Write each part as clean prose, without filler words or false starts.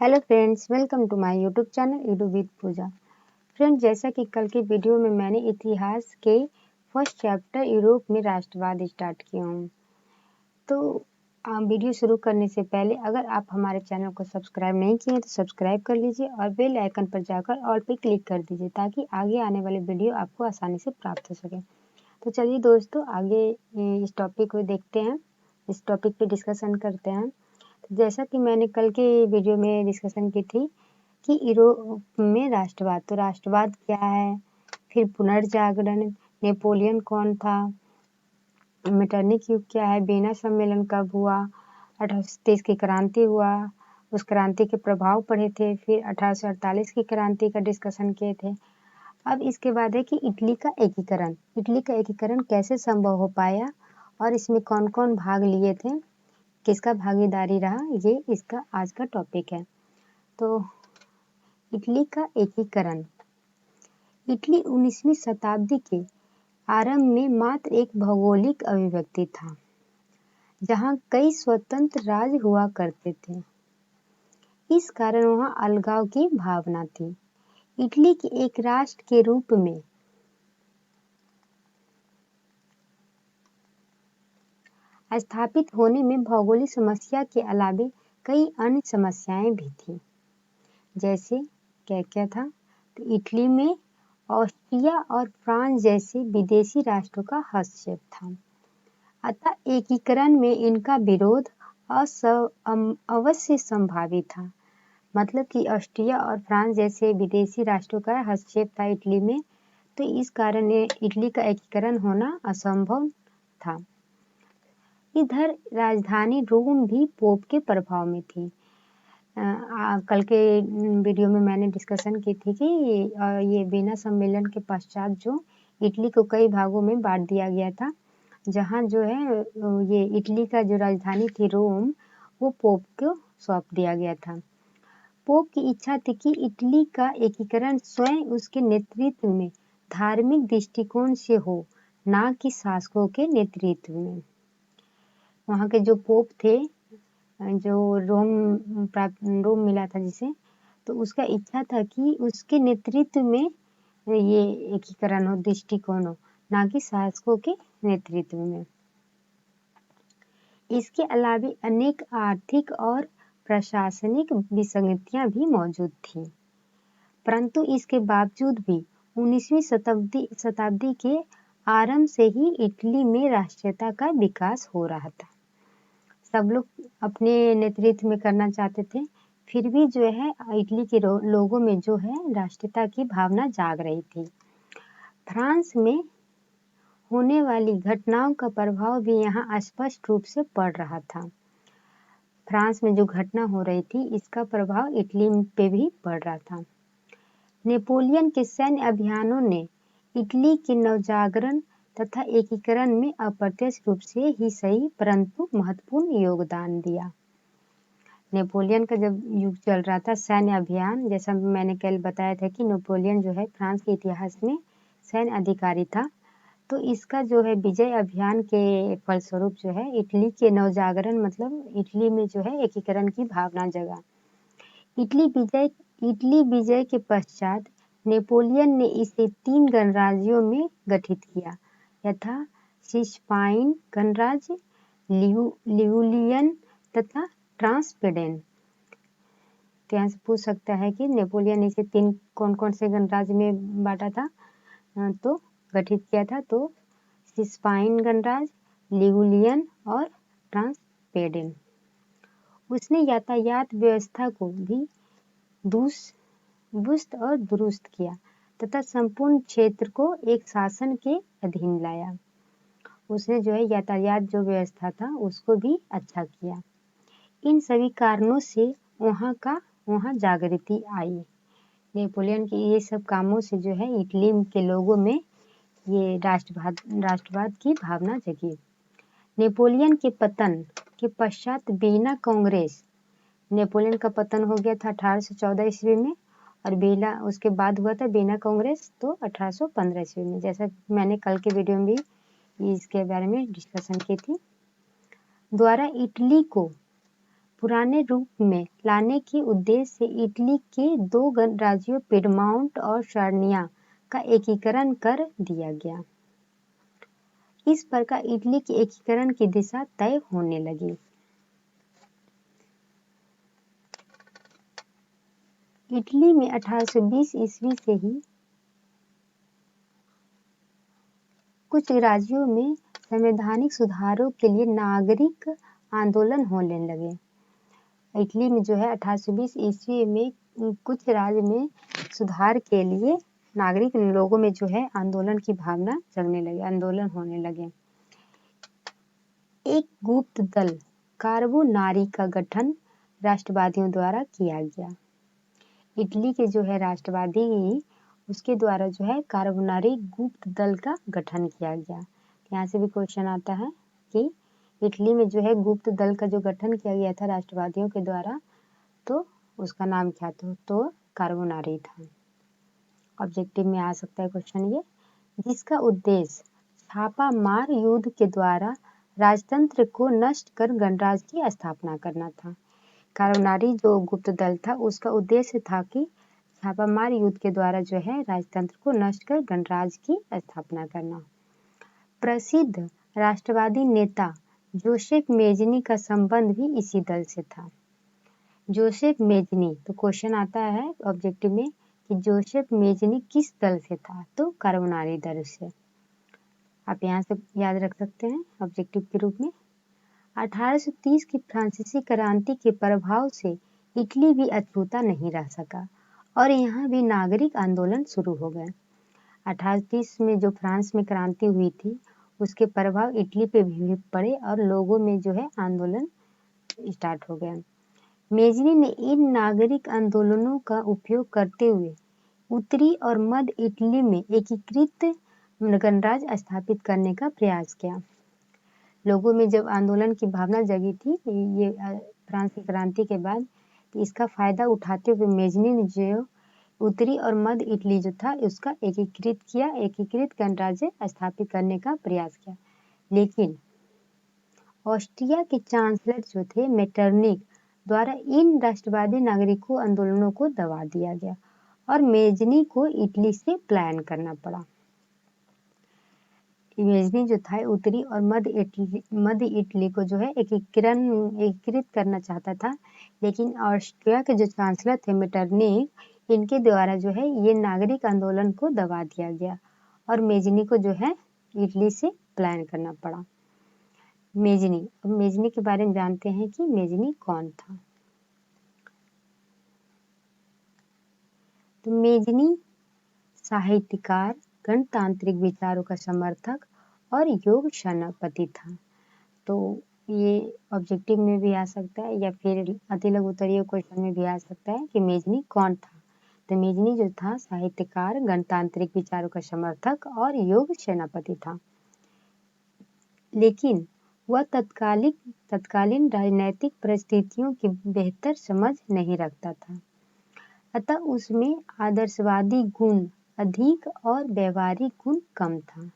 Hello friends, welcome to my YouTube channel Edu with Pooja. Friends, जैसा कि कल के वीडियो में मैंने इतिहास के फर्स्ट चैप्टर यूरोप में राष्ट्रवाद स्टार्ट किया हूँ। तो वीडियो शुरू करने से पहले अगर आप हमारे चैनल को सब्सक्राइब नहीं किए तो सब्सक्राइब कर लीजिए और बेल आइकन पर जाकर ऑल पे क्लिक कर दीजिए ताकि आगे आने वाले वीडियो आपको आसानी से प्राप्त हो सके। तो चलिए दोस्तों, आगे इस टॉपिक को देखते हैं, इस टॉपिक पे डिस्कशन करते हैं। जैसा कि मैंने कल के वीडियो में डिस्कशन की थी कि यूरोप में राष्ट्रवाद, तो राष्ट्रवाद क्या है, फिर पुनर्जागरण, नेपोलियन कौन था, मेटरनिक युग क्या है, वीना सम्मेलन कब हुआ, 1830 की क्रांति हुआ, उस क्रांति के प्रभाव पढ़े थे, फिर 1848 की क्रांति का डिस्कशन किए थे। अब इसके बाद है कि इटली का एकीकरण, इटली का एकीकरण कैसे संभव हो पाया और इसमें कौन कौन भाग लिए थे, किसका भागीदारी रहा, ये इसका आज का टॉपिक है। तो इटली का एकीकरण। इटली 19वीं शताब्दी के आरंभ में मात्र एक भौगोलिक अभिव्यक्ति था जहां कई स्वतंत्र राज्य हुआ करते थे। इस कारण वहां अलगाव की भावना थी। इटली के एक राष्ट्र के रूप में स्थापित होने में भौगोलिक समस्या के अलावे कई अन्य समस्याएं भी थीं। जैसे क्या क्या था, तो इटली में ऑस्ट्रिया और फ्रांस जैसे विदेशी राष्ट्रों का हस्तक्षेप था, अतः एकीकरण में इनका विरोध अवश्य संभावित था। मतलब कि ऑस्ट्रिया और फ्रांस जैसे विदेशी राष्ट्रों का हस्तक्षेप था इटली में, तो इस कारण इटली का एकीकरण होना असंभव था। इधर राजधानी रोम भी पोप के प्रभाव में थी। कल के वीडियो में मैंने डिस्कशन की थी कि ये वीना सम्मेलन के पश्चात जो इटली को कई भागों में बांट दिया गया था, जहाँ जो है ये इटली का जो राजधानी थी रोम, वो पोप को सौंप दिया गया था। पोप की इच्छा थी कि इटली का एकीकरण स्वयं उसके नेतृत्व में धार्मिक दृष्टिकोण से हो, ना कि शासकों के नेतृत्व में। वहाँ के जो पोप थे, जो रोम मिला था जिसे, तो उसका इच्छा था कि उसके नेतृत्व में ये एकीकरण हो, दृष्टिकोण हो, ना कि शासकों के नेतृत्व में। इसके अलावा अनेक आर्थिक और प्रशासनिक विसंगतियां भी मौजूद थीं, परंतु इसके बावजूद भी 19वीं शताब्दी के आरंभ से ही इटली में राष्ट्रीयता का विकास हो रहा था। सब लोग अपने नेतृत्व में करना चाहते थे, फिर भी जो है इटली के लोगों में जो है राष्ट्रीयता की भावना जाग रही थी। फ्रांस में होने वाली घटनाओं का प्रभाव भी यहाँ स्पष्ट रूप से पड़ रहा था। फ्रांस में जो घटना हो रही थी, इसका प्रभाव इटली पे भी पड़ रहा था। नेपोलियन के सैन्य अभियानों ने इटली के नवजागरण तथा एकीकरण में अप्रत्यक्ष रूप से ही सही परंतु महत्वपूर्ण योगदान दिया। नेपोलियन का जब युग चल रहा था, सैन्य अभियान, जैसा मैंने कल बताया था कि नेपोलियन जो है फ्रांस के इतिहास में सैन्य अधिकारी था, तो इसका जो है विजय अभियान के फलस्वरूप जो है इटली के नवजागरण, मतलब इटली में जो है एकीकरण की भावना जगा। इटली विजय के पश्चात नेपोलियन ने इसे 3 गणराज्यों में गठित किया, यथा सिसपाइन गणराज्य, लिगुरियन तथा ट्रांसपेडेन। तो यहाँ से पूछ सकता है कि नेपोलियन ने इसे 3 कौन कौन से गणराज्य में बांटा था, तो गठित किया था, तो सिसपाइन गणराज्य, लिगुरियन और ट्रांसपेडेन। उसने यातायात व्यवस्था को भी दुरुस्त और दुरुस्त किया तथा संपूर्ण क्षेत्र को एक शासन के अधीन लाया। उसने जो है यातायात जो व्यवस्था था उसको भी अच्छा किया। इन सभी कारणों से वहाँ जागृति आई। नेपोलियन के ये सब कामों से जो है इटली के लोगों में ये राष्ट्रवाद की भावना जगी। नेपोलियन के पतन के पश्चात वीना कांग्रेस, नेपोलियन का पतन हो गया था 1814 ईस्वी में, और उसके बाद हुआ था वीना कांग्रेस, तो 1815 ईस्वी में, जैसा मैंने कल के वीडियो में भी इसके बारे में डिस्कशन की थी, द्वारा इटली को पुराने रूप में लाने के उद्देश्य से इटली के 2 गणराज्यों पिडमाउंट और सार्डिनिया का एकीकरण कर दिया गया। इस प्रकार इटली के एकीकरण की दिशा तय होने लगी। इटली में 1820 ईस्वी से ही कुछ राज्यों में संवैधानिक सुधारों के लिए नागरिक आंदोलन होने लगे। इटली में जो है 1820 ईस्वी में कुछ राज्य में सुधार के लिए नागरिक लोगों में जो है आंदोलन की भावना जगने लगी, आंदोलन होने लगे। एक गुप्त दल कार्बोनारी का गठन राष्ट्रवादियों द्वारा किया गया। इटली के जो है राष्ट्रवादी उसके द्वारा जो है कार्बोनारी गुप्त दल का गठन किया गया। यहाँ से भी क्वेश्चन आता है कि इटली में जो है गुप्त दल का जो गठन किया गया था राष्ट्रवादियों के द्वारा, तो उसका नाम क्या था? तो कार्बोनारी था। ऑब्जेक्टिव में आ सकता है क्वेश्चन ये, जिसका उद्देश्य छापा मार युद्ध के द्वारा राजतंत्र को नष्ट कर गणराज्य की स्थापना करना था। कार्बोनारी जो गुप्त दल था उसका उद्देश्य था कि छापामार युद्ध के द्वारा जो है राजतंत्र को नष्ट कर गणराज्य की स्थापना करना। प्रसिद्ध राष्ट्रवादी नेता जोसेफ मेजनी का संबंध भी इसी दल से था। जोसेफ मेजनी, तो क्वेश्चन आता है ऑब्जेक्टिव में कि जोसेफ मेजनी किस दल से था? तो कार्बोनारी दल से। आप यहाँ से याद रख सकते हैं ऑब्जेक्टिव के रूप में। 1830 की फ्रांसीसी क्रांति के प्रभाव से इटली भी अछूता नहीं रह सका और यहाँ भी नागरिक आंदोलन शुरू हो गए। 1830 में जो फ्रांस में क्रांति हुई थी उसके प्रभाव इटली पे भी पड़े और लोगों में जो है आंदोलन स्टार्ट हो गया। मेजनी ने इन नागरिक आंदोलनों का उपयोग करते हुए उत्तरी और मध्य इटली में एकीकृत गणराज्य स्थापित करने का प्रयास किया। लोगों में जब आंदोलन की भावना जगी थी ये फ्रांस की क्रांति के बाद, तो इसका फायदा उठाते हुए मेजनी ने जो उत्तरी और मध्य इटली जो था उसका एकीकृत किया, एकीकृत गणराज्य स्थापित करने का प्रयास किया। लेकिन ऑस्ट्रिया के चांसलर जो थे मेटरनिक द्वारा इन राष्ट्रवादी नागरिकों आंदोलनों को दबा दिया गया और मेजनी को इटली से पलायन करना पड़ा। मेजनी जो था उत्तरी और मध्य इटली को जो है एकीकृत करना चाहता था, लेकिन ऑस्ट्रिया के जो चांसलर थे मेटरनिक, इनके द्वारा जो है ये नागरिक आंदोलन को दबा दिया गया और मेजनी को जो है इटली से पलायन करना पड़ा। मेजनी के बारे में जानते हैं कि मेजनी कौन था। तो मेजनी साहित्यकार, गणतांत्रिक विचारों का समर्थक और योग सेनापति था। तो ये ऑब्जेक्टिव में भी आ सकता है या फिर अति लघु उत्तरीय क्वेश्चन में भी आ सकता है कि मेजनी कौन था। तो मेजनी जो था साहित्यकार, गणतांत्रिक विचारों का समर्थक और योग सेनापति था, लेकिन वह तत्कालीन राजनैतिक परिस्थितियों की बेहतर समझ नहीं रखता था, अतः उसमें आदर्शवादी गुण अधिक और व्यवहारिक गुण कम था।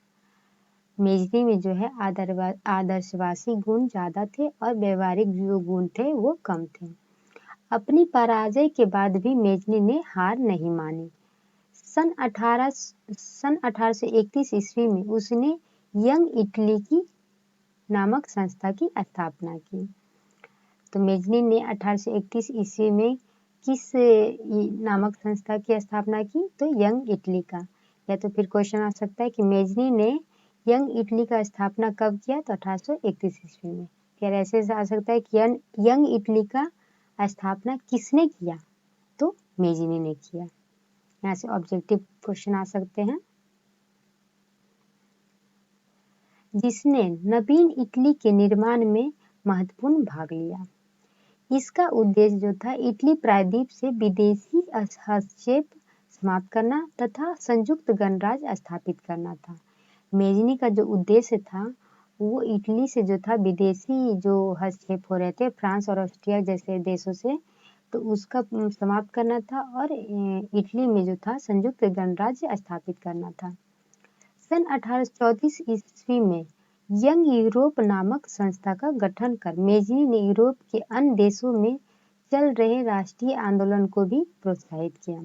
मेजनी में जो है आदर्शवादी गुण ज़्यादा थे और व्यवहारिक जो गुण थे वो कम थे। अपनी पराजय के बाद भी मेजनी ने हार नहीं मानी। सन 1831 ईस्वी में उसने यंग इटली की नामक संस्था की स्थापना की। तो मेजनी ने 1831 ईस्वी में किस नामक संस्था की स्थापना की? तो यंग इटली का। या तो फिर क्वेश्चन आ सकता है कि मेजनी ने यंग इटली का स्थापना कब किया? तो 1831 ईस्वी में। फिर ऐसे आ सकता है कि यंग इटली का स्थापना किसने किया? तो मेजनी ने किया। यहाँ से ऑब्जेक्टिव क्वेश्चन आ सकते हैं। जिसने नवीन इटली के निर्माण में महत्वपूर्ण भाग लिया। इसका उद्देश्य जो था इटली प्रायद्वीप से विदेशी हस्तक्षेप समाप्त करना तथा संयुक्त गणराज्य स्थापित करना था। मेजनी का जो उद्देश्य था वो इटली से जो था विदेशी जो हस्तक्षेप हो रहे थे फ्रांस और ऑस्ट्रिया जैसे देशों से, तो उसका समाप्त करना था और इटली में जो था संयुक्त गणराज्य स्थापित करना था। सन 1834 ईस्वी में यंग यूरोप नामक संस्था का गठन कर मेजनी ने यूरोप के अन्य देशों में चल रहे राष्ट्रीय आंदोलन को भी प्रोत्साहित किया।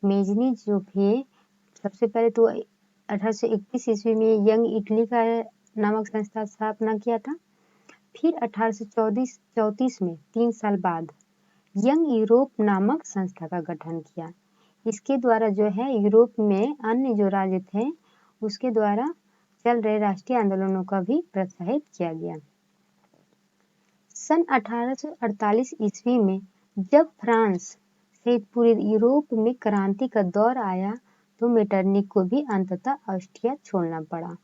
मेजनी जो थे, सबसे पहले तो 1821 ईस्वी में यंग इटली का नामक संस्था स्थापना किया था। फिर 1834 में 3 साल बाद यंग यूरोप नामक संस्था का गठन किया। इसके द्वारा जो है यूरोप में अन्य जो राज्य थे उसके द्वारा चल रहे राष्ट्रीय आंदोलनों का भी प्रोत्साहित किया गया। सन 1848 ईस्वी में जब फ्रांस सहित पूरे यूरोप में क्रांति का दौर आया तो मेटरनिख को भी अंततः ऑस्ट्रिया छोड़ना पड़ा।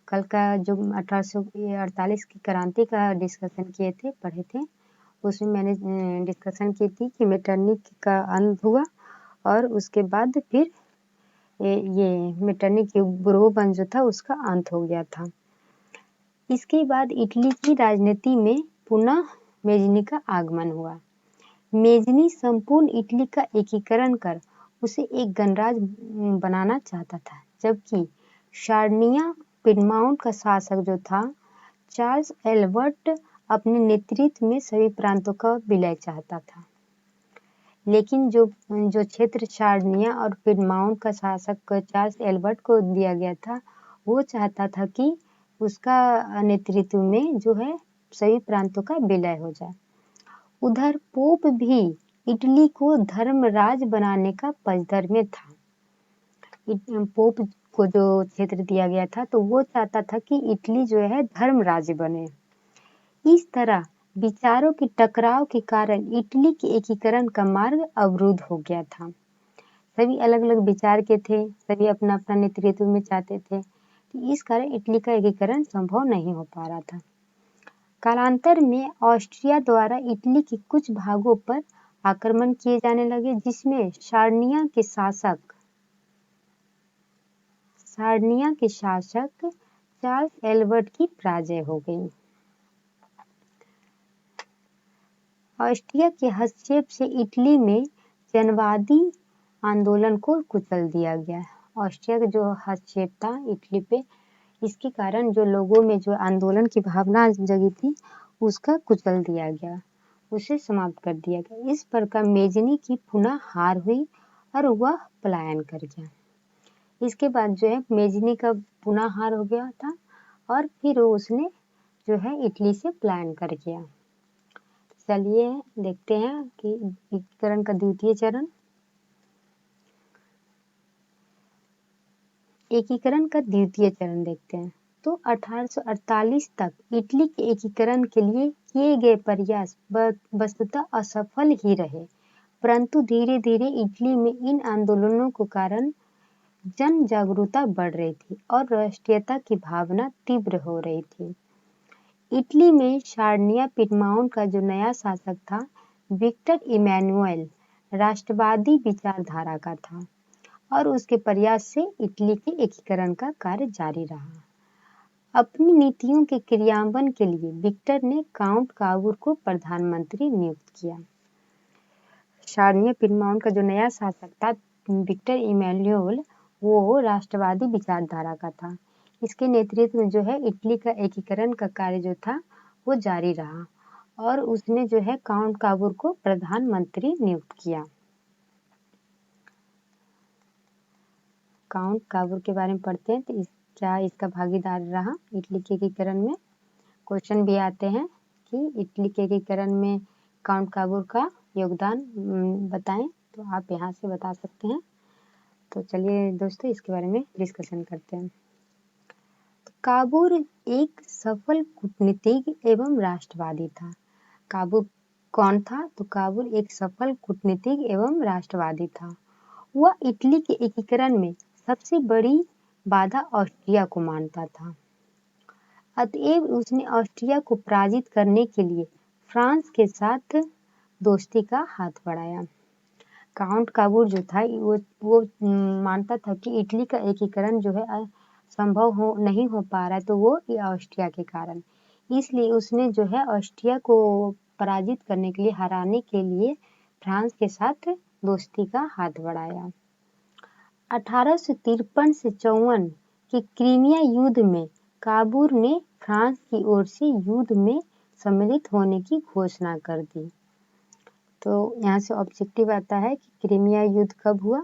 कल का जो 1848 की क्रांति का डिस्कशन किए थे, पढ़े थे, उसमें मैंने डिस्कशन की थी कि मेटरनिख का अंत हुआ और उसके बाद फिर ये मेटरनिख के बुरबन जो था उसका अंत हो गया था। इसके बाद इटली की राजनीति में पुनः मेजनी का आगमन हुआ। मेजनी संपूर्ण इटली का एकीकरण कर उसे एक गणराज्य बनाना चाहता था, जबकि सार्डिनिया पिडमाउंट का शासक जो था चार्ल्स एल्बर्ट अपने नेतृत्व में सभी प्रांतों का विलय चाहता था। लेकिन जो क्षेत्र सार्डिनिया और पिडमाउंट का शासक चार्ल्स एल्बर्ट को दिया गया था, वो चाहता था कि उसका नेतृत्व में जो है सभी प्रांतों का विलय हो जाए। उधर पोप भी इटली को धर्मराज बनाने का पक्षधर में था। पोप को जो क्षेत्र दिया गया था तो वो चाहता था कि इटली जो है धर्मराज बने। इस तरह विचारों के टकराव के कारण इटली के एकीकरण का मार्ग अवरुद्ध हो गया था। सभी अलग अलग विचार के थे, सभी अपना अपना नेतृत्व में चाहते थे, तो इस कारण इटली का एकीकरण संभव नहीं हो पा रहा था। कालांतर में ऑस्ट्रिया द्वारा इटली के कुछ भागों पर आक्रमण किए जाने लगे, जिसमें सार्डिनिया के शासक चार्ल्स एल्बर्ट की पराजय हो गई। ऑस्ट्रिया के हस्तक्षेप से इटली में जनवादी आंदोलन को कुचल दिया गया। ऑस्ट्रिया का जो हस्तक्षेप था इटली पे, इसके कारण जो लोगों में जो आंदोलन की भावना जगी थी उसका कुचल दिया गया, उसे समाप्त कर दिया गया। इस प्रकार मेजनी की पुनः हार हुई और वह पलायन कर गया। इसके बाद जो है मेजनी का पुनः हार हो गया था और फिर उसने जो है इटली से पलायन कर गया। चलिए देखते हैं कि एकीकरण का द्वितीय चरण। एकीकरण का द्वितीय चरण देखते हैं। तो 1848 तक इटली के एकीकरण के लिए किए गए प्रयास वस्तुतः असफल ही रहे, परंतु धीरे धीरे इटली में इन आंदोलनों के कारण जन जागरूकता बढ़ रही थी और राष्ट्रीयता की भावना तीव्र हो रही थी। इटली में सार्डिनिया पिडमाउंट का जो नया शासक था विक्टर इमैनुएल राष्ट्रवादी विचारधारा का था और उसके प्रयास से इटली के एकीकरण का कार्य जारी रहा। अपनी नीतियों के क्रियान्वयन के लिए विक्टर ने काउंट काबूर को प्रधानमंत्री नियुक्त किया। सार्डिनिया पिडमाउंट का जो नया शासक था विक्टर इमैनुएल, वो राष्ट्रवादी विचारधारा का था। इसके नेतृत्व में जो है इटली का एकीकरण का कार्य जो था वो जारी रहा और उसने जो है काउंट काबूर को प्रधानमंत्री नियुक्त किया। काउंट काबूर के बारे में पढ़ते हैं तो क्या इसका भागीदार रहा इटली के एकीकरण में। क्वेश्चन भी आते हैं कि इटली के एकीकरण में काउंट काबूर का योगदान बताएं, तो आप यहाँ से बता सकते हैं। तो चलिए दोस्तों इसके बारे में डिस्कशन करते हैं। तो काबूर एक सफल कूटनीतिज्ञ एवं राष्ट्रवादी था। काबूर कौन था? तो काबूर एक सफल कूटनीतिज्ञ एवं राष्ट्रवादी था। वह इटली के एकीकरण में सबसे बड़ी बाधा ऑस्ट्रिया को मानता था, अतएव उसने ऑस्ट्रिया को पराजित करने के लिए फ्रांस के साथ दोस्ती का हाथ बढ़ाया। काउंट काबूर जो था वो मानता था कि इटली का एकीकरण जो है संभव नहीं हो पा रहा है, तो वो ऑस्ट्रिया के कारण, इसलिए उसने जो है ऑस्ट्रिया को पराजित करने के लिए, हराने के लिए फ्रांस के साथ दोस्ती का हाथ बढ़ाया। 1853 से 54 के क्रीमिया युद्ध में काबूल ने फ्रांस की ओर से युद्ध में सम्मिलित होने की घोषणा कर दी। तो यहाँ से ऑब्जेक्टिव आता है कि क्रीमिया युद्ध कब हुआ,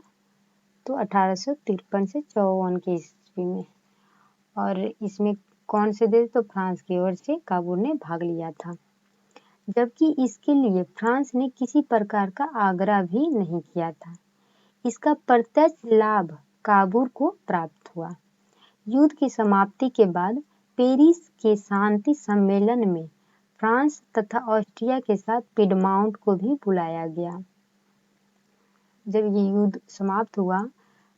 तो 1853 से 54 की ईस्वी में, और इसमें कौन से देश, तो फ्रांस की ओर से काबूल ने भाग लिया था, जबकि इसके लिए फ्रांस ने किसी प्रकार का आग्रह भी नहीं किया था। इसका प्रत्यक्ष लाभ काबूल को प्राप्त हुआ। युद्ध की समाप्ति के बाद पेरिस के शांति सम्मेलन में फ्रांस तथा ऑस्ट्रिया के साथ पिडमाउंट को भी बुलाया गया। जब ये युद्ध समाप्त हुआ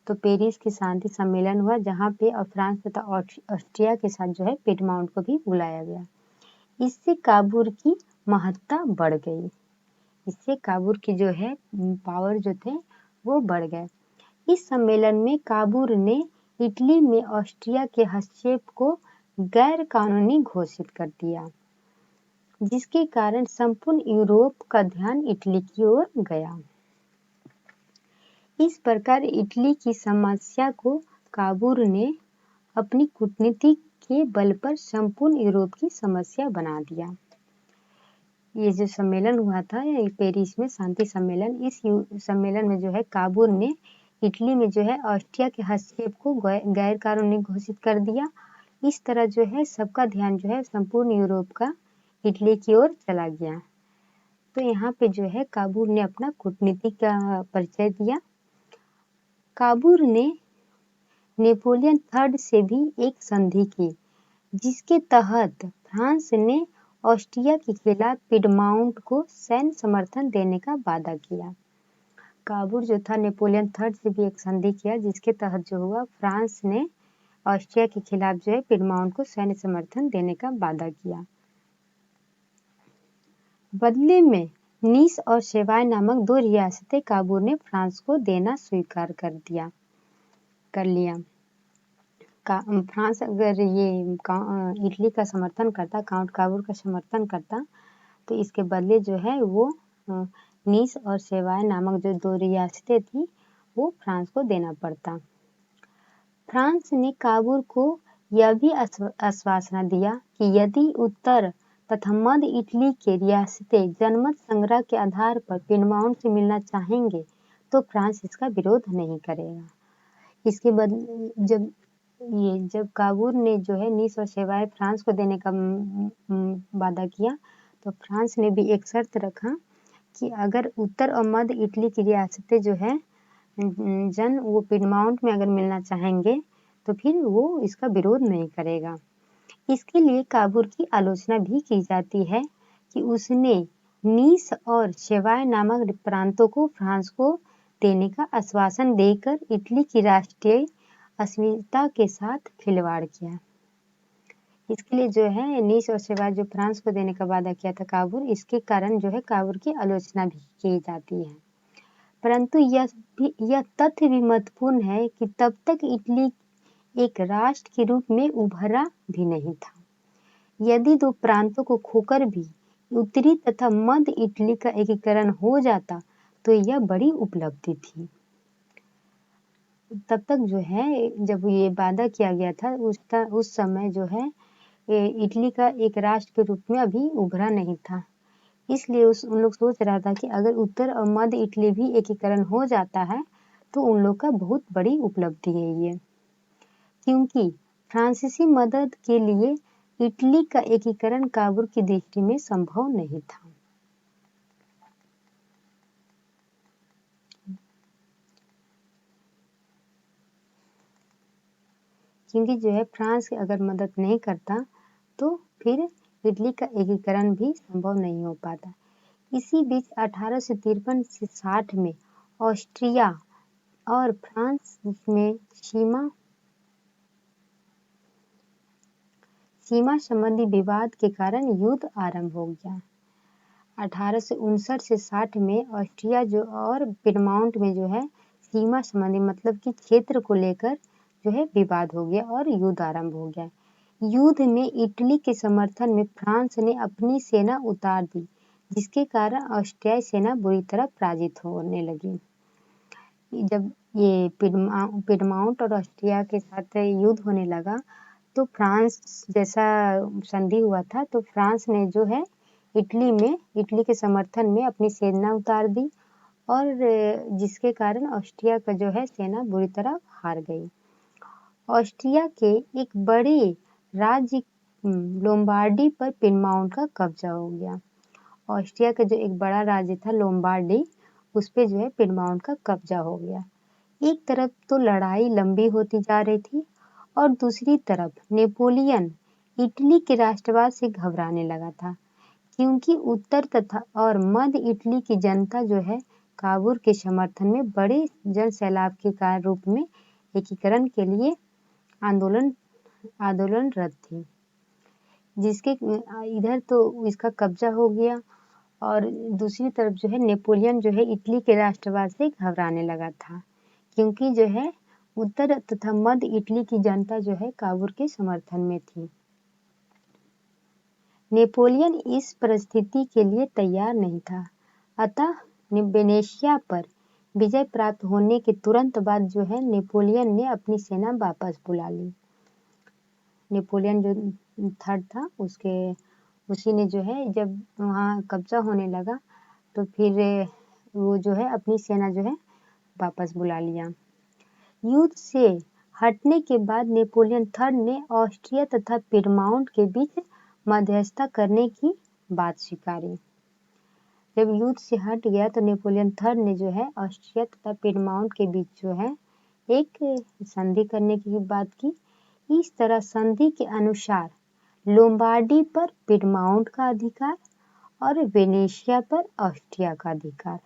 तो पेरिस के शांति सम्मेलन हुआ, जहाँ पे फ्रांस तथा ऑस्ट्रिया के साथ जो है पिडमाउंट को भी बुलाया गया। इससे काबूल की महत्ता बढ़ गई। इससे काबूल की जो है पावर जो थे वो बढ़ गए। इस सम्मेलन में काबूल ने इटली में ऑस्ट्रिया के हस्तक्षेप को गैर कानूनी घोषित कर दिया, जिसके कारण संपूर्ण यूरोप का ध्यान इटली की ओर गया। इस प्रकार इटली की समस्या को काबूल ने अपनी कूटनीति के बल पर संपूर्ण यूरोप की समस्या बना दिया। ये जो सम्मेलन हुआ था पेरिस में शांति सम्मेलन, इस सम्मेलन में जो है काबूल ने इटली में जो है ऑस्ट्रिया के हस्तक्षेप को गैर कानूनी घोषित कर दिया। इस तरह जो है सबका ध्यान जो है संपूर्ण यूरोप का इटली की ओर चला गया। तो यहाँ पे जो है काबूल ने अपना कूटनीति का परिचय दिया। काबूल ने नेपोलियन III से भी एक संधि की, जिसके तहत फ्रांस ने ऑस्ट्रिया के खिलाफ पिडमाउंट को सैन्य समर्थन देने का वादा किया। काबूल जो था नेपोलियन III से भी एक संधि किया, जिसके तहत जो हुआ फ्रांस ने ऑस्ट्रिया के खिलाफ जो है पिडमाउंट को सैन्य समर्थन देने का वादा किया। बदले में नीस और सेवाय नामक 2 रियासतें काबूल ने फ्रांस को देना स्वीकार कर लिया। फ्रांस अगर ये इटली का समर्थन करता, काउंट काबूल का समर्थन करता, तो इसके बदले जो है वो नीस और सेवाय नामक जो 2 रियासतें थी वो फ्रांस को देना पड़ता। फ्रांस ने काबूल को यह भी आश्वासन दिया कि यदि उत्तर तथा मध्य इटली के रियासतें जनमत संग्रह के आधार पर पिडमाउंट से मिलना चाहेंगे तो फ्रांस इसका विरोध नहीं करेगा। इसके बाद जब काबूल ने जो है नीस और सेवाय फ्रांस को देने का वादा किया, तो फ्रांस ने भी एक शर्त रखा कि अगर उत्तर और मध्य इटली की रियासतें जो है वो पिडमाउंट में अगर मिलना चाहेंगे तो फिर वो इसका विरोध नहीं करेगा। इसके लिए काबूल की आलोचना भी की जाती है कि उसने नीस और सेवाय नामक प्रांतों को फ्रांस को देने का आश्वासन देकर इटली की राष्ट्रीय अस्मिता के साथ खिलवाड़ किया। इसके लिए जो है नीस और सेवाय जो फ्रांस को देने का वादा किया था काबूल, इसके कारण जो है काबूल की आलोचना भी की जाती है। परंतु यह तथ्य भी महत्वपूर्ण है कि तब तक इटली एक राष्ट्र के रूप में उभरा भी नहीं था। यदि 2 प्रांतों को खोकर भी उत्तरी तथा मध्य इटली का एकीकरण हो जाता तो यह बड़ी उपलब्धि थी। तब तक जो है जब ये वादा किया गया था उस समय जो है इटली का एक राष्ट्र के रूप में अभी उभरा नहीं था। इसलिए उन लोग सोच रहा था कि अगर उत्तर और मध्य इटली भी एकीकरण हो जाता है तो उन लोग का बहुत बड़ी उपलब्धि है ये, क्योंकि फ्रांसीसी मदद के लिए इटली का एकीकरण काबूल की दृष्टि में संभव नहीं था। क्योंकि जो है फ्रांस अगर मदद नहीं करता तो फिर इटली का एकीकरण भी संभव नहीं हो पाता। इसी बीच 1853 से 60 में ऑस्ट्रिया और फ्रांस में सीमा संबंधी विवाद के कारण युद्ध आरंभ हो गया। 1859 से 60 में ऑस्ट्रिया जो और पिडमाउंट में जो है सीमा संबंधी मतलब कि क्षेत्र को लेकर जो है विवाद हो गया और युद्ध आरंभ हो गया। युद्ध में इटली के समर्थन में फ्रांस ने अपनी सेना उतार दी, जिसके कारण ऑस्ट्रियाई सेना बुरी तरह पराजित होने लगी। जब ये पिडमाउंट और ऑस्ट्रिया के साथ युद्ध होने लगा तो फ्रांस जैसा संधि हुआ था, तो फ्रांस ने जो है इटली के समर्थन में अपनी सेना उतार दी और जिसके कारण ऑस्ट्रिया का जो है सेना बुरी तरह हार गई। ऑस्ट्रिया के एक बड़े राज्य लोम्बार्डी पर पिडमाउंट का कब्जा हो गया। ऑस्ट्रिया का जो एक बड़ा राज्य था लोम्बार्डी, उस पे जो है पिडमाउंट का कब्जा हो गया। एक तरफ तो लड़ाई लंबी होती जा रही थी और दूसरी तरफ नेपोलियन इटली के राष्ट्रवाद से घबराने लगा था, क्योंकि उत्तर तथा और मध्य इटली की जनता जो है काबूल के समर्थन में बड़े जन सैलाब के रूप में एकीकरण के लिए आंदोलनरत थी। जिसके इधर तो इसका कब्जा हो गया और दूसरी तरफ जो है नेपोलियन जो है इटली के राष्ट्रवाद से घबराने लगा था, क्योंकि जो है उत्तर तथा मध्य इटली की जनता जो है काबूल के समर्थन में थी। नेपोलियन इस परिस्थिति के लिए तैयार नहीं था, अतः वेनेशिया पर विजय प्राप्त होने के तुरंत बाद जो है नेपोलियन ने अपनी सेना वापस बुला ली। नेपोलियन जो थर्ड था उसी ने जो है जब वहाँ कब्जा होने लगा तो फिर वो जो है अपनी सेना जो है वापस बुला लिया। युद्ध से हटने के बाद नेपोलियन थर्ड ने ऑस्ट्रिया तथा पिडमाउंट के बीच मध्यस्थता करने की बात स्वीकारी। जब युद्ध से हट गया तो नेपोलियन थर्ड ने जो है ऑस्ट्रिया तथा पिडमाउंट के बीच जो है एक संधि करने की बात की। इस तरह संधि के अनुसार लोम्बार्डी पर पिडमाउंट का अधिकार और वेनेशिया पर ऑस्ट्रिया का अधिकार।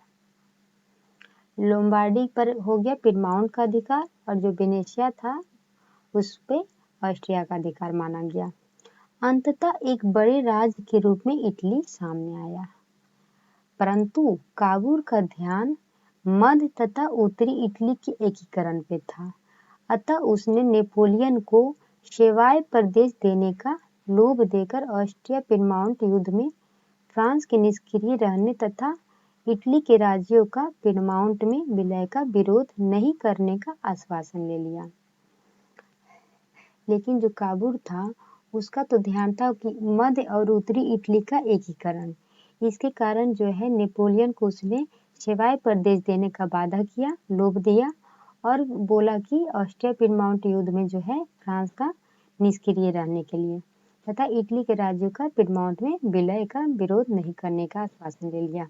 लोम्बार्डी पर हो गया पिडमाउंट का अधिकार और जो वेनेशिया था उस पे ऑस्ट्रिया का अधिकार माना गया। अंततः एक बड़े राज्य के रूप में इटली सामने आया, परंतु काबूल का ध्यान मध्य तथा उत्तरी इटली के एकीकरण पे था, अतः उसने नेपोलियन को शेवाय प्रदेश देने का लोभ देकर ऑस्ट्रिया पिडमाउंट युद्ध में फ्रांस के निष्क्रिय रहने तथा इटली के राज्यों का पिडमाउंट में विलय का विरोध नहीं करने का आश्वासन ले लिया। लेकिन जो काबूल था उसका तो ध्यान था कि मध्य और उत्तरी इटली का एकीकरण। इसके कारण जो है नेपोलियन को उसने शेवाय प्रदेश देने का वादा किया, लोभ दिया और बोला कि ऑस्ट्रिया पिडमाउंट युद्ध में जो है फ्रांस का निष्क्रिय रहने के लिए तथा इटली के राज्यों का पिडमाउंट में विलय का विरोध नहीं करने का आश्वासन ले लिया।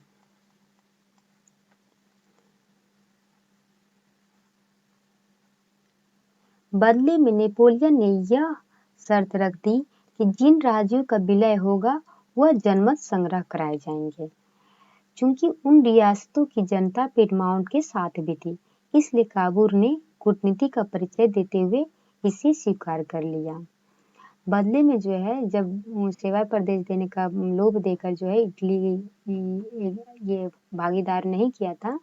बदले में नेपोलियन ने यह शर्त रख दी कि जिन राज्यों का विलय होगा वह जनमत संग्रह कराए जाएंगे। चूंकि उन रियासतों की जनता पिडमाउंट के साथ भी थी, इसलिए काबूल ने कूटनीति का परिचय देते हुए इसे स्वीकार कर लिया। बदले में जो है जब सेवा प्रदेश देने का लोभ देकर जो है इटली ये भागीदार नहीं किया था,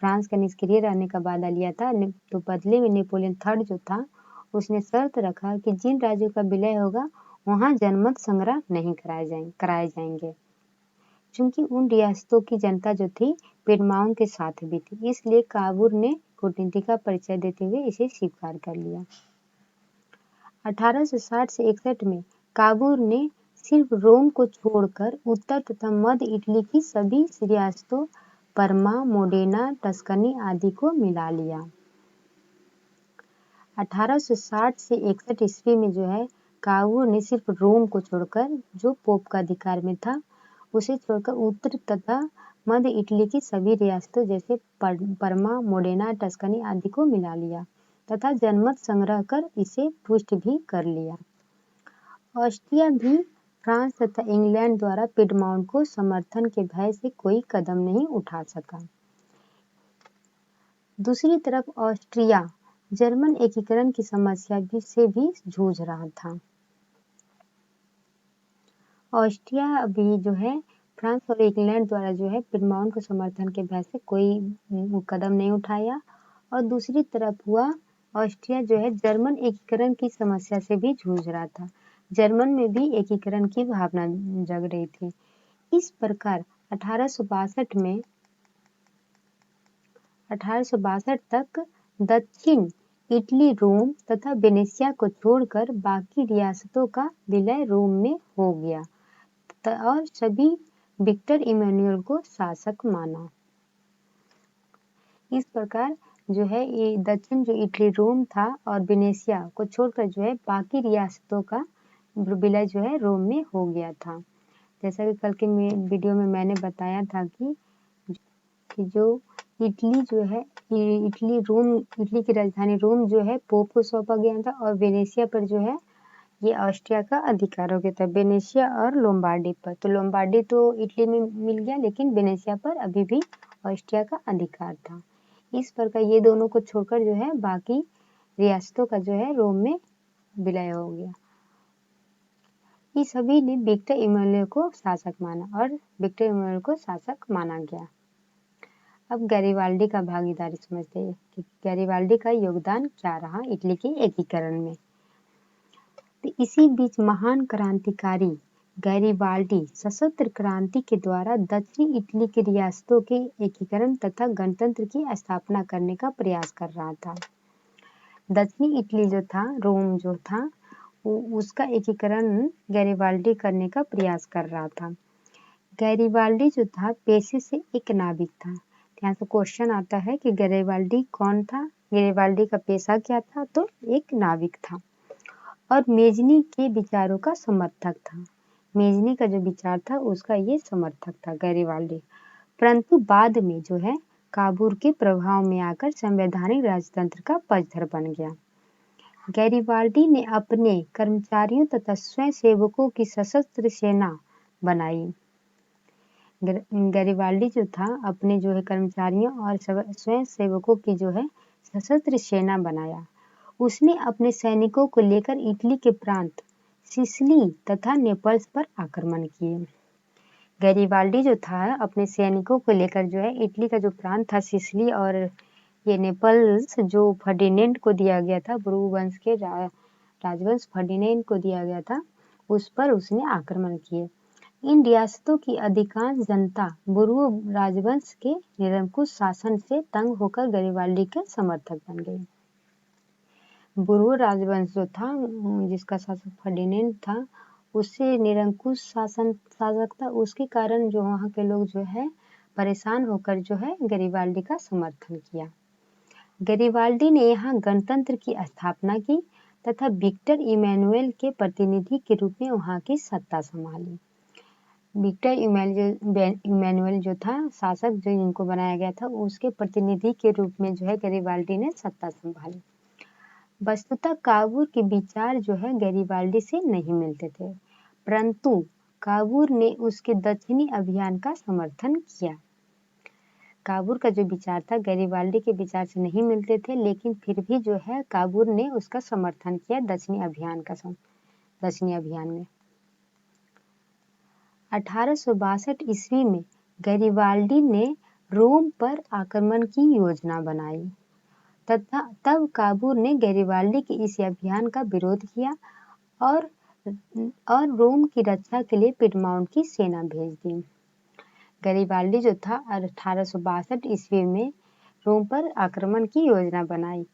फ्रांस का निष्क्रिय रहने का वादा लिया था, तो बदले में नेपोलियन थर्ड जो था उसने शर्त रखा कि जिन राज्यों का विलय होगा वहां जनमत संग्रह नहीं कराए जाएंगे। चूंकि उन रियासतों की जनता जो थी पिडमाउंट के साथ भी थी, इसलिए काबूल ने कूटनीति का परिचय देते हुए इसे स्वीकार कर लिया। 1860 से 61 में काबूल ने सिर्फ रोम को छोड़कर उत्तर तथा मध्य इटली की सभी रियासतों परमा, मोडेना, टस्कनी आदि को मिला लिया। 1860 से 61 ईस्वी में जो है काबूल ने सिर्फ रोम को छोड़कर, जो पोप का अधिकार में था, उसे छोड़कर उत्तर तथा मध्य इटली की सभी रियासतों जैसे परमा, मोडेना, टस्कनी आदि को मिला लिया तथा जनमत संग्रह कर इसे पुष्ट भी कर लिया। ऑस्ट्रिया भी फ्रांस तथा इंग्लैंड द्वारा पिडमाउंट को समर्थन के भय से कोई कदम नहीं उठा सका। दूसरी तरफ ऑस्ट्रिया जर्मन एकीकरण की समस्या से भी जूझ रहा था। ऑस्ट्रिया अभी जो है फ्रांस और इंग्लैंड द्वारा जो है पिडमाउंट के समर्थन के भय से कोई कदम नहीं उठाया और दूसरी तरफ हुआ ऑस्ट्रिया जो है जर्मन एकीकरण की समस्या से भी जूझ रहा था। जर्मन में भी एकीकरण की भावना जग रही थी। इस प्रकार 1862 तक दक्षिण इटली, रोम तथा वेनेशिया को छोड़कर बाकी रियासतों का विलय रोम में हो गया और सभी विक्टर इमैनुअल को शासक माना। इस प्रकार जो है ये दक्षिण जो इटली, रोम था और वेनेशिया को छोड़कर जो है बाकी रियासतों का विलय जो है रोम में हो गया था। जैसा कि कल के वीडियो में मैंने बताया था कि जो इटली जो है इटली की राजधानी रोम जो है पोप को सौंपा गया था और वेनेशिया पर जो है ये ऑस्ट्रिया का अधिकार हो गया था। वेनेशिया और लोम्बार्डी पर, तो लोम्बार्डी तो इटली में मिल गया लेकिन वेनेशिया पर अभी भी ऑस्ट्रिया का अधिकार था। इस प्रकार ये दोनों को छोड़कर जो है बाकी रियासतों का जो है रोम में विलय हो गया। ये सभी ने विक्टर इमैनुअल को शासक माना और विक्टर इमैनुअल को शासक माना गया। अब गैरिबाल्डी का भागीदारी समझते हैं कि गैरिबाल्डी का योगदान क्या रहा इटली के एकीकरण में। तो इसी बीच महान क्रांतिकारी गैरिबाल्डी सशस्त्र क्रांति के द्वारा दक्षिणी इटली की रियासतों के एकीकरण तथा गणतंत्र की स्थापना करने का प्रयास कर रहा था। दक्षिणी इटली जो था, रोम जो था, उसका एकीकरण गैरिबाल्डी करने का प्रयास कर रहा था। गैरिबाल्डी जो था पेशे से एक नाविक था। यहाँ से क्वेश्चन आता है कि गैरिबाल्डी कौन था? गैरिबाल्डी का पेशा क्या था? तो एक नाविक था और मेजनी के विचारों का समर्थक था। मेजनी का जो विचार था उसका ये समर्थक था गैरिबाल्डी। परंतु बाद में जो है काबूल के प्रभाव में आकर संवैधानिक राजतंत्र का पक्षधर बन गया। गैरिबाल्डी ने अपने कर्मचारियों तथा स्वयंसेवकों की सशस्त्र सेना बनाई। गैरिबाल्डी जो था अपने जो है कर्मचारियों और स्वयंसेवकों की जो है सशस्त्र सेना बनाया। उसने अपने सैनिकों को लेकर इटली के प्रांत सिसिली तथा नेपल्स पर आक्रमण किए। गैरिबाल्डी जो था अपने सैनिकों को लेकर जो है इटली का जो प्रांत था सिसिली और ये नेपल्स जो फर्डिनेंड को दिया गया था, ब्रू वंश के राजवंश फर्डिनेंड को दिया गया था, उस पर उसने आक्रमण किए। इन रियासतों की अधिकांश जनता बुर्गो राजवंश के निरंकुश शासन से तंग होकर गैरिबाल्डी के समर्थक बन गई। बुर्गो राजवंश जो था जिसका शासक फर्डिनेंड था, उससे निरंकुश शासक था, उसके कारण जो वहाँ के लोग जो है परेशान होकर जो है गैरिबाल्डी का समर्थन किया। गैरिबाल्डी ने यहाँ गणतंत्र की स्थापना की तथा विक्टर इमैनुअल के प्रतिनिधि के रूप में वहाँ की सत्ता संभाली। विक्टर इमैनुअल जो था शासक जो इनको बनाया गया था, उसके प्रतिनिधि के रूप में जो है गैरिबाल्डी ने सत्ता संभाली। वस्तुतः काबूल के विचार जो है गैरिबाल्डी से नहीं मिलते थे, परंतु काबूल ने उसके दक्षिणी अभियान का समर्थन किया। काबूल का जो विचार था गैरिबाल्डी के विचार से नहीं मिलते थे, लेकिन फिर भी जो है काबूल ने उसका समर्थन किया दक्षिणी अभियान में। 1862 ईस्वी में गैरिबाल्डी ने रोम पर आक्रमण की योजना बनाई तथा तब काबूल ने गैरिबाल्डी के इस अभियान का विरोध किया और रोम की रक्षा के लिए पिडमाउंट की सेना भेज दी। गैरिबाल्डी जो था 1862 ईस्वी में रोम पर आक्रमण की योजना बनाई,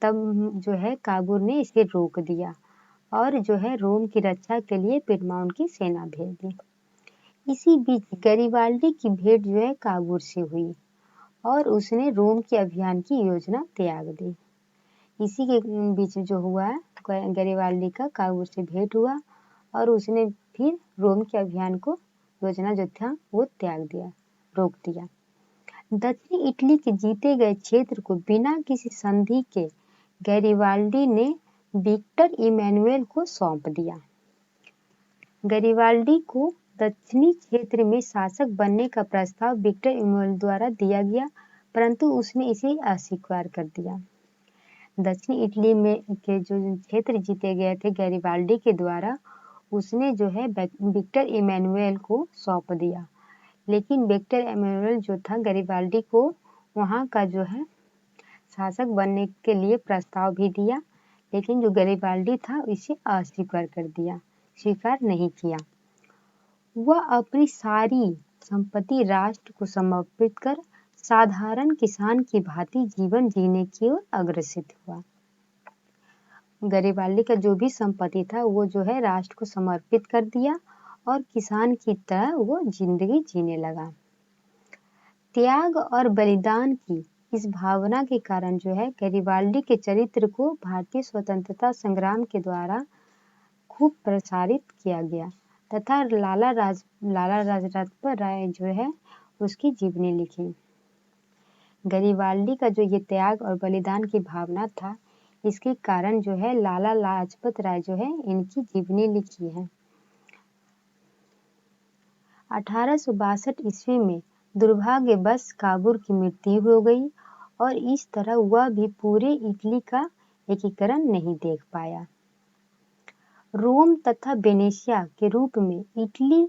तब जो है काबूल ने इसे रोक दिया और जो है रोम की रक्षा के लिए पिडमाउंट की सेना भेज दी। इसी बीच गैरिबाल्डी की भेंट जो है काबूल से हुई और उसने रोम के अभियान की योजना त्याग दी। इसी के बीच जो हुआ गैरिबाल्डी का काबूल से भेंट हुआ और उसने फिर रोम के अभियान को योजना जो था वो त्याग दिया, रोक दिया। दक्षिणी इटली के जीते गए क्षेत्र को बिना किसी संधि के गैरिबाल्डी ने विक्टर इमैनुअल को सौंप दिया। गैरिबाल्डी को दक्षिणी क्षेत्र में शासक बनने का प्रस्ताव विक्टर इमैनुअल द्वारा दिया गया, परंतु उसने इसे अस्वीकार कर दिया। दक्षिणी इटली में के जो क्षेत्र जीते गए थे गैरिबाल्डी के द्वारा, उसने जो है विक्टर इमैनुअल को सौंप दिया, लेकिन विक्टर इमैनुअल जो था गैरिबाल्डी को वहाँ का जो है शासक बनने के लिए प्रस्ताव भी दिया, लेकिन जो गैरिबाल्डी था इसे अस्वीकार कर दिया, स्वीकार नहीं किया। वह अपनी सारी संपत्ति राष्ट्र को समर्पित कर साधारण किसान की भांति जीवन जीने की ओर अग्रसर हुआ। गरिबाल्डी का जो भी संपत्ति था वो जो है राष्ट्र को समर्पित कर दिया और किसान की तरह वो जिंदगी जीने लगा। त्याग और बलिदान की इस भावना के कारण जो है गरिबाल्डी के चरित्र को भारतीय स्वतंत्रता संग्राम के द्वारा खूब प्रसारित किया गया तथा लाला लाजपत राय जो है उसकी जीवनी लिखी। गरिबाल्डी का जो ये त्याग और बलिदान की भावना था, इसके कारण जो है लाला लाजपत राय जो है इनकी जीवनी लिखी है। 1862 ईस्वी में दुर्भाग्यवश काबूल की मृत्यु हो गई और इस तरह वह भी पूरे इटली का एकीकरण नहीं देख पाया। रोम तथा वेनेशिया के रूप में इटली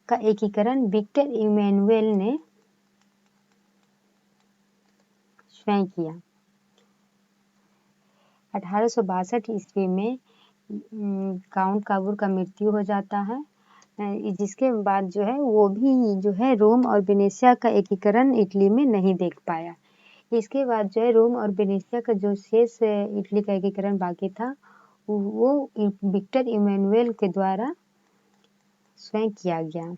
का एकीकरण विक्टर इमैनुएल ने स्वयं किया। 1862 ईस्वी में काउंट काबूल का मृत्यु हो जाता है, जिसके बाद जो है वो भी जो है रोम और वेनेशिया का एकीकरण इटली में नहीं देख पाया। इसके बाद जो है रोम और वेनेशिया का जो शेष इटली का एकीकरण बाकी था वो विक्टर इमैनुएल के द्वारा स्वयं किया गया।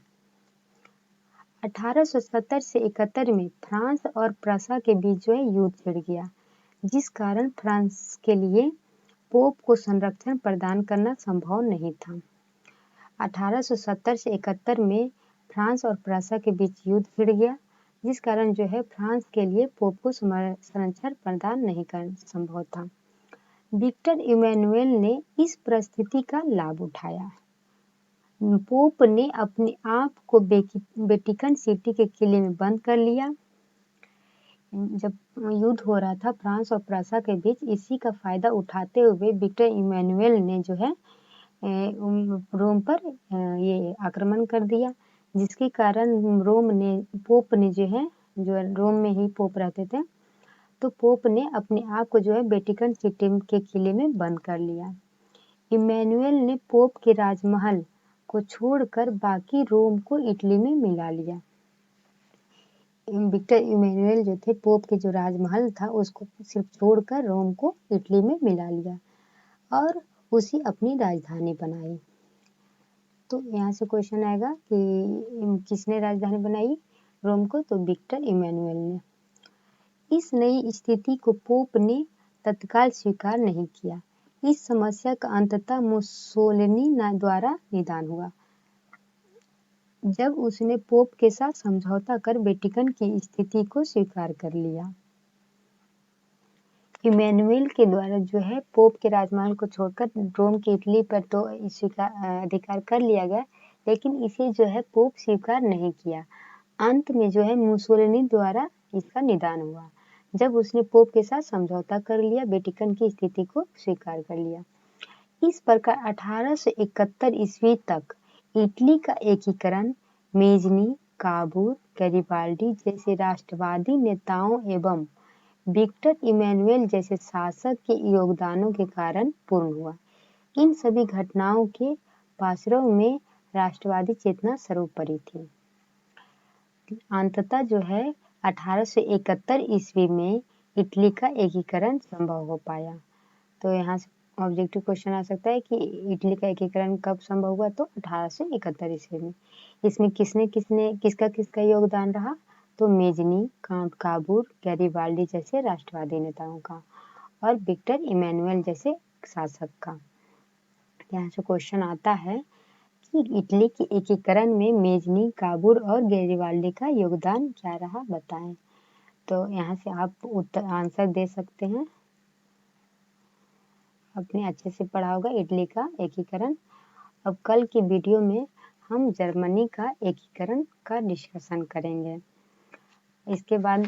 1870 से 71 में फ्रांस और प्रसा के बीच जो है युद्ध छिड़ गया, जिस कारण फ्रांस के लिए पोप को संरक्षण प्रदान करना संभव नहीं था। 1870 से 71 में फ्रांस और प्रसा के बीच युद्ध छिड़ गया, जिस कारण जो है फ्रांस के लिए पोप को संरक्षण प्रदान नहीं कर संभव था। विक्टर इमैनुएल ने इस परिस्थिति का लाभ उठाया। पोप ने अपने आप को वेटिकन सिटी के किले में बंद कर लिया। जब युद्ध हो रहा था फ्रांस और प्रसा के बीच, इसी का फायदा उठाते हुए विक्टर इमैनुएल ने जो है रोम पर ये आक्रमण कर दिया, जिसके कारण पोप ने जो है जो रोम में ही पोप रहते थे, तो पोप ने अपने आप को जो है वेटिकन सिटी के किले में बंद कर लिया। इमैनुएल ने पोप के राजमहल को छोड़कर बाकी रोम को इटली में मिला लिया। विक्टर इमैनुएल जो थे पोप के जो राजमहल था उसको सिर्फ छोड़कर रोम को इटली में मिला लिया और उसी अपनी राजधानी बनाई। तो यहाँ से क्वेश्चन आएगा कि किसने राजधानी बनाई रोम को, तो विक्टर इमैनुएल ने। इस नई स्थिति को पोप ने तत्काल स्वीकार नहीं किया। इस समस्या का अंततः मुसोलिनी द्वारा निदान हुआ, जब उसने पोप के साथ समझौता कर वेटिकन की स्थिति को स्वीकार कर लिया। इमैनुएल के द्वारा जो है पोप के राजमहल को छोड़कर रोम की इटली पर तो अधिकार कर लिया गया, लेकिन इसे जो है पोप स्वीकार नहीं किया। अंत में जो है मुसोलिनी द्वारा इसका निदान हुआ, जब उसने पोप के साथ समझौता कर लिया, वेटिकन की स्थिति को स्वीकार कर लिया। इस प्रकार 1871 ईस्वी तक इटली का एकीकरण मेजनी, काबूल, गैरिबाल्डी जैसे राष्ट्रवादी नेताओं एवं विक्टर इमैनुएल जैसे शासक के योगदानों के कारण पूर्ण हुआ। इन सभी घटनाओं के पार्श्व में राष्ट्रवादी चेतना सर्वोपरि थी। अंततः जो है 1871 ईस्वी में इटली का एकीकरण संभव हो पाया। तो यहाँ से ऑब्जेक्टिव क्वेश्चन आ सकता है कि इटली का एकीकरण कब संभव हुआ, तो 1871 ईस्वी में। इसमें किसका योगदान रहा, तो मेजनी, काउंट काबूल, गैरिबाल्डी जैसे राष्ट्रवादी नेताओं का और विक्टर इमैनुएल जैसे शासक का। यहाँ से क्वेश्चन आता है कि इटली के एकीकरण में मेजनी, काबूल और गैरिबाल्डी का योगदान क्या रहा, बताएं। तो यहाँ से आप आंसर दे सकते हैं। आपने अच्छे से पढ़ा होगा इटली का एकीकरण। अब कल की वीडियो में हम जर्मनी का एकीकरण का डिस्कशन करेंगे। इसके बाद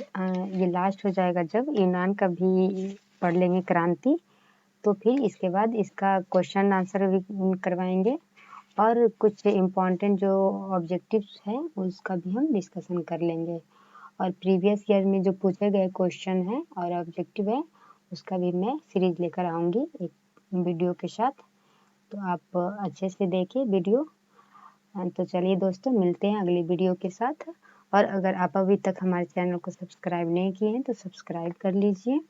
ये लास्ट हो जाएगा जब यूनान का भी पढ़ लेंगे क्रांति, तो फिर इसके बाद इसका क्वेश्चन आंसर भी करवाएंगे और कुछ इम्पॉर्टेंट जो ऑब्जेक्टिव्स हैं उसका भी हम डिस्कशन कर लेंगे और प्रीवियस ईयर में जो पूछे गए क्वेश्चन हैं और ऑब्जेक्टिव है उसका भी मैं सीरीज लेकर आऊँगी एक वीडियो के साथ। तो आप अच्छे से देखिए वीडियो। तो चलिए दोस्तों, मिलते हैं अगली वीडियो के साथ। और अगर आप अभी तक हमारे चैनल को सब्सक्राइब नहीं किए हैं तो सब्सक्राइब कर लीजिए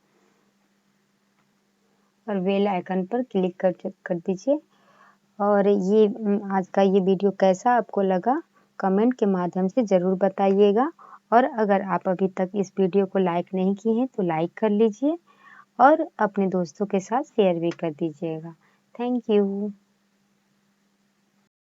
और बेल आइकन पर क्लिक कर दीजिए। और ये आज का ये वीडियो कैसा आपको लगा कमेंट के माध्यम से ज़रूर बताइएगा। और अगर आप अभी तक इस वीडियो को लाइक नहीं किए हैं तो लाइक कर लीजिए और अपने दोस्तों के साथ शेयर भी कर दीजिएगा। Thank you.